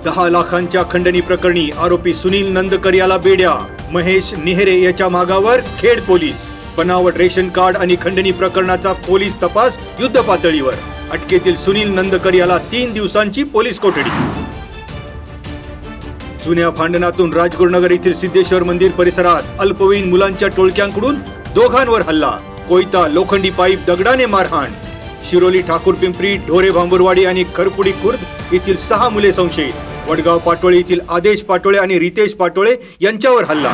10 लाखांच्या खंडणी प्रकरणी आरोपी सुनील नंदकर याला बेड्या. महेश निहेरे याच्या मागावर खेड पोलीस. बनावट रेशन कार्ड आणि खंडणी प्रकरणाचा पोलीस तपास युद्ध पातळीवर. अटकेतील सुनील नंदकर याला 3 दिवसांची पोलीस कोठडी. जुन्या भांडणातून राजगुरुनगर येथील सिद्धेश्वर मंदिर परिसरात अल्पवयीन मुलांच्या टोळक्यांकडून दोघांवर हल्ला. कोयता, लोखंडी पाईप, दगडाने मारहाण. शिरोली, ठाकूर पिंपरी, ढोरे भांबुरवाडी आणि खरपुडी खुर्द येथील 6 मुले संशयित. वडगाव पाटोळे येथील आदेश पाटोळे आणि रितेश पाटोळे यांच्यावर हल्ला.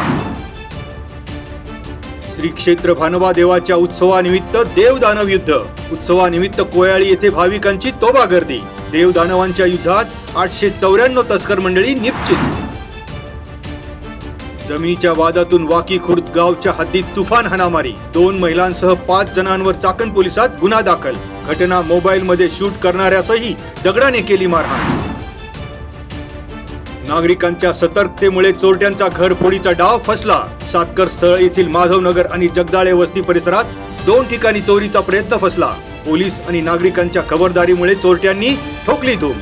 श्री क्षेत्र भानोबा देवाच्या उत्सवानिमित्त देवदानव युद्ध. उत्सवानिमित्त कोयाळी येथे भाविकांची तोबा गर्दी. देवदानवांच्या युद्धात 894 तस्कर मंडळी निपचित. जमिनीच्या वादातून वाकी खुर्द गावच्या हद्दीत तुफान हाणामारी. 2 महिलांसह 5 जणांवर चाकण पोलिसात गुन्हा दाखल. घटना मोबाईल मध्ये शूट करणाऱ्यासही दगडाने केली मारहाण. नागरिकांच्या सतर्कतेमुळे चोरट्यांचा घरफोडीचा डाव फसला. सातकर स्थळ येथील माधवनगर आणि जगदाळे वस्ती परिसरात 2 ठिकाणी चोरीचा प्रयत्न फसला. पोलीस आणि नागरिकांच्या खबरदारीमुळे चोरट्यांनी ठोकली धूम.